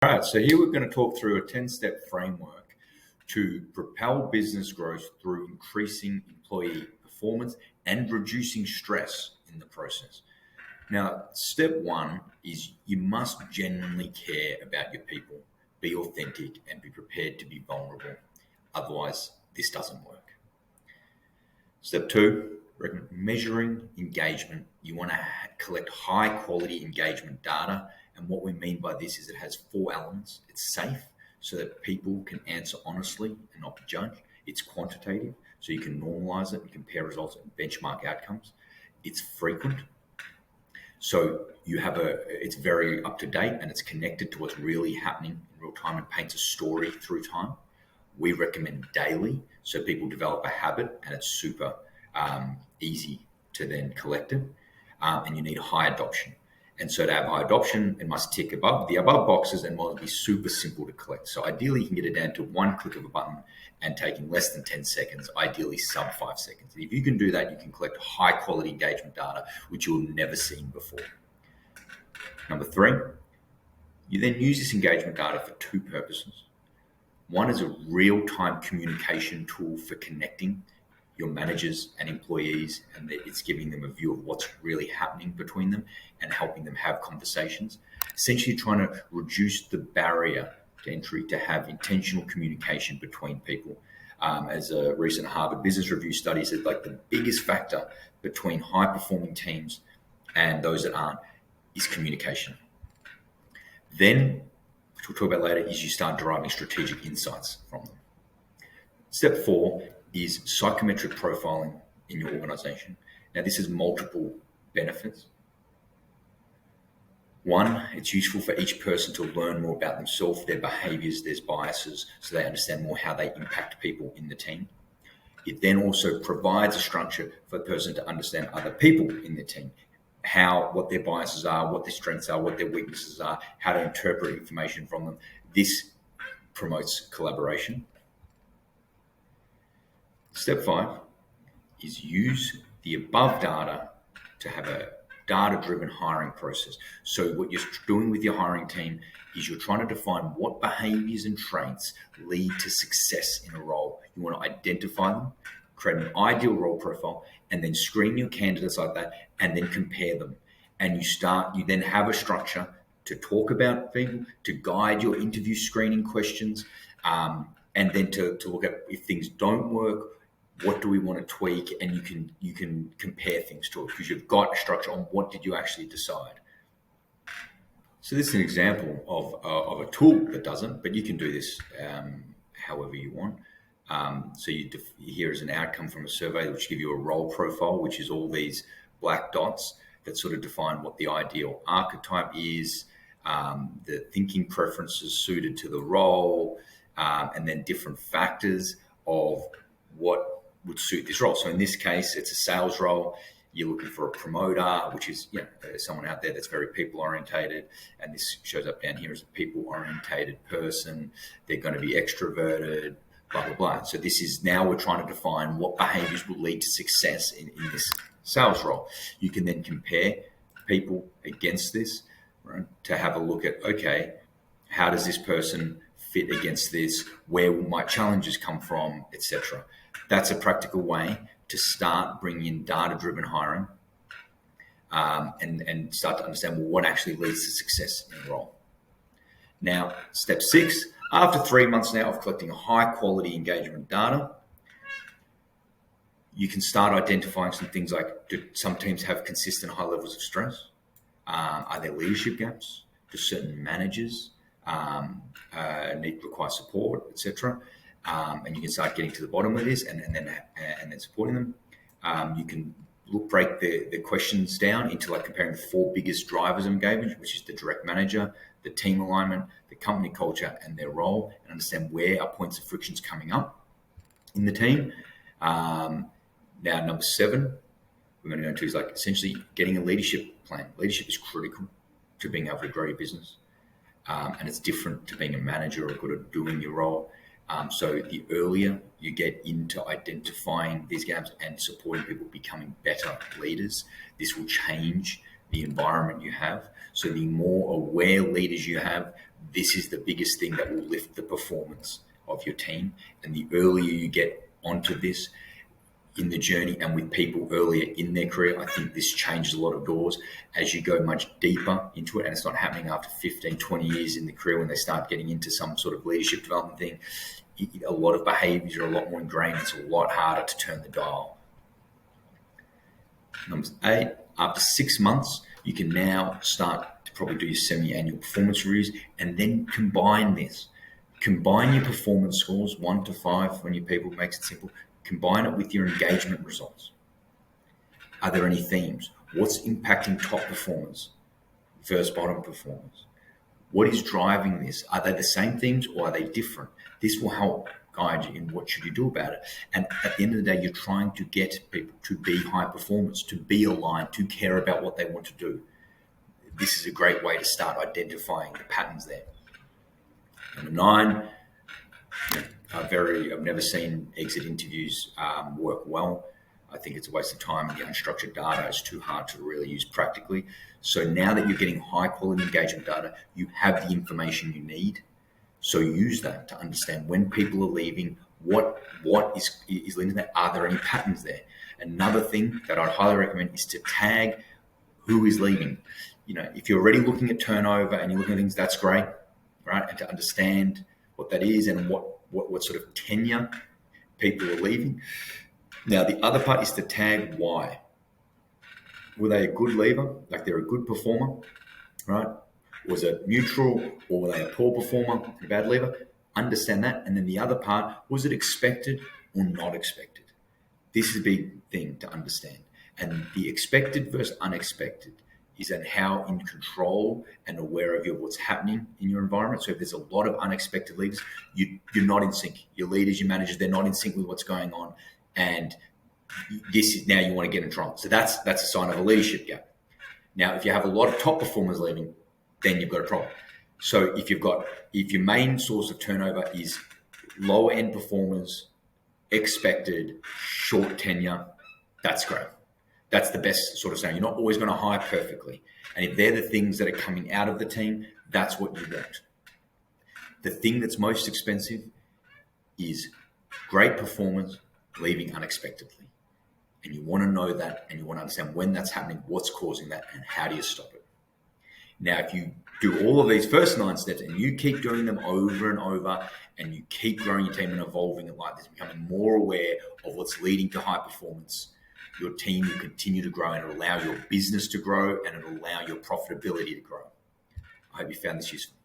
All right, so here we're going to talk through a 10-step framework to propel business growth through increasing employee performance and reducing stress in the process. Now, step one is you must genuinely care about your people, be authentic, and be prepared to be vulnerable. Otherwise, this doesn't work. Step two, measuring engagement. You want to collect high quality engagement data. And what we mean by this is it has 4 elements. It's safe, so that people can answer honestly and not be judged. It's quantitative, so you can normalize it and compare results and benchmark outcomes. It's frequent, so it's very up to date and it's connected to what's really happening in real time and paints a story through time. We recommend daily, so people develop a habit and it's super easy to then collect it. And you need high adoption. And so to have high adoption, it must tick above the above boxes and must be super simple to collect. So ideally, you can get it down to one click of a button and taking less than 10 seconds, ideally sub 5 seconds. If you can do that, you can collect high quality engagement data, which you'll never seen before. Number 3, you then use this engagement data for 2 purposes. One is a real-time communication tool for connecting your managers and employees, and it's giving them a view of what's really happening between them and helping them have conversations. Essentially trying to reduce the barrier to entry to have intentional communication between people. As a recent Harvard Business Review study said, like the biggest factor between high-performing teams and those that aren't is communication. Then, which we'll talk about later, is you start deriving strategic insights from them. Step 4 is psychometric profiling in your organization. Now, this has multiple benefits. One, it's useful for each person to learn more about themselves, their behaviors, their biases, so they understand more how they impact people in the team. It then also provides a structure for the person to understand other people in the team, what their biases are, what their strengths are, what their weaknesses are, how to interpret information from them. This promotes collaboration. Step 5 is use the above data to have a data-driven hiring process. So what you're doing with your hiring team is you're trying to define what behaviors and traits lead to success in a role. You want to identify them, create an ideal role profile, and then screen your candidates like that, and then compare them. And you then have a structure to talk about people, to guide your interview screening questions, and then to look at if things don't work, what do we want to tweak, and you can compare things to it because you've got a structure on what did you actually decide. So this is an example of a tool that doesn't, but you can do this however you want. So here is an outcome from a survey which give you a role profile, which is all these black dots that sort of define what the ideal archetype is, the thinking preferences suited to the role, and then different factors of what would suit this role. So in this case, it's a sales role. You're looking for a promoter, which is someone out there that's very people-orientated. And this shows up down here as a people-orientated person. They're going to be extroverted, blah, blah, blah. So this is now we're trying to define what behaviors will lead to success in this sales role. You can then compare people against this, right, to have a look at, okay, how does this person fit against this? Where will my challenges come from, etc. That's a practical way to start bringing in data-driven hiring and start to understand what actually leads to success in a role. Now, step 6, after 3 months now of collecting high-quality engagement data, you can start identifying some things like, do some teams have consistent high levels of stress? Are there leadership gaps? Do certain managers require support, etc.? And you can start getting to the bottom of this and then supporting them. You can break the questions down into like comparing the 4 biggest drivers of engagement, which is the direct manager, the team alignment, the company culture, and their role, and understand where are points of frictions coming up in the team. Now, number 7, we're going to go into is like essentially getting a leadership plan. Leadership is critical to being able to grow your business. And it's different to being a manager or good at doing your role. So the earlier you get into identifying these gaps and supporting people becoming better leaders, this will change the environment you have. So the more aware leaders you have, this is the biggest thing that will lift the performance of your team. And the earlier you get onto this in the journey and with people earlier in their career, I think this changes a lot of doors as you go much deeper into it. And it's not happening after 15, 20 years in the career when they start getting into some sort of leadership development thing. A lot of behaviors are a lot more ingrained. It's a lot harder to turn the dial. Number 8, after 6 months, you can now start to probably do your semi-annual performance reviews and then combine this. Combine your performance scores, 1 to 5 when your people, makes it simple. Combine it with your engagement results. Are there any themes? What's impacting top performers versus bottom performers? What is driving this? Are they the same themes or are they different? This will help guide you in what should you do about it. And at the end of the day, you're trying to get people to be high performers, to be aligned, to care about what they want to do. This is a great way to start identifying the patterns there. Number 9, I've never seen exit interviews work well. I think it's a waste of time. The unstructured data is too hard to really use practically. So now that you're getting high quality engagement data, you have the information you need. So use that to understand when people are leaving, what is leading to that. Are there any patterns there? Another thing that I'd highly recommend is to tag who is leaving. If you're already looking at turnover and you're looking at things, that's great, right? And to understand what that is and what sort of tenure people are leaving. Now, the other part is to tag why. Were they a good leaver? Like they're a good performer, right? Was it neutral, or were they a poor performer, a bad leaver? Understand that. And then the other part, was it expected or not expected? This is a big thing to understand. And the expected versus unexpected is in how in control and aware of what's happening in your environment. So if there's a lot of unexpected leaders, you're not in sync. Your leaders, your managers, they're not in sync with what's going on. And this is now you want to get in trouble. So that's a sign of a leadership gap. Now, if you have a lot of top performers leaving, then you've got a problem. So if your main source of turnover is lower end performers, expected, short tenure, that's great. That's the best sort of saying. You're not always going to hire perfectly. And if they're the things that are coming out of the team, that's what you want. The thing that's most expensive is great performance leaving unexpectedly. And you want to know that, and you want to understand when that's happening, what's causing that, and how do you stop it. Now, if you do all of these first 9 steps and you keep doing them over and over, and you keep growing your team and evolving it like this, becoming more aware of what's leading to high performance, your team will continue to grow, and it'll allow your business to grow, and it'll allow your profitability to grow. I hope you found this useful.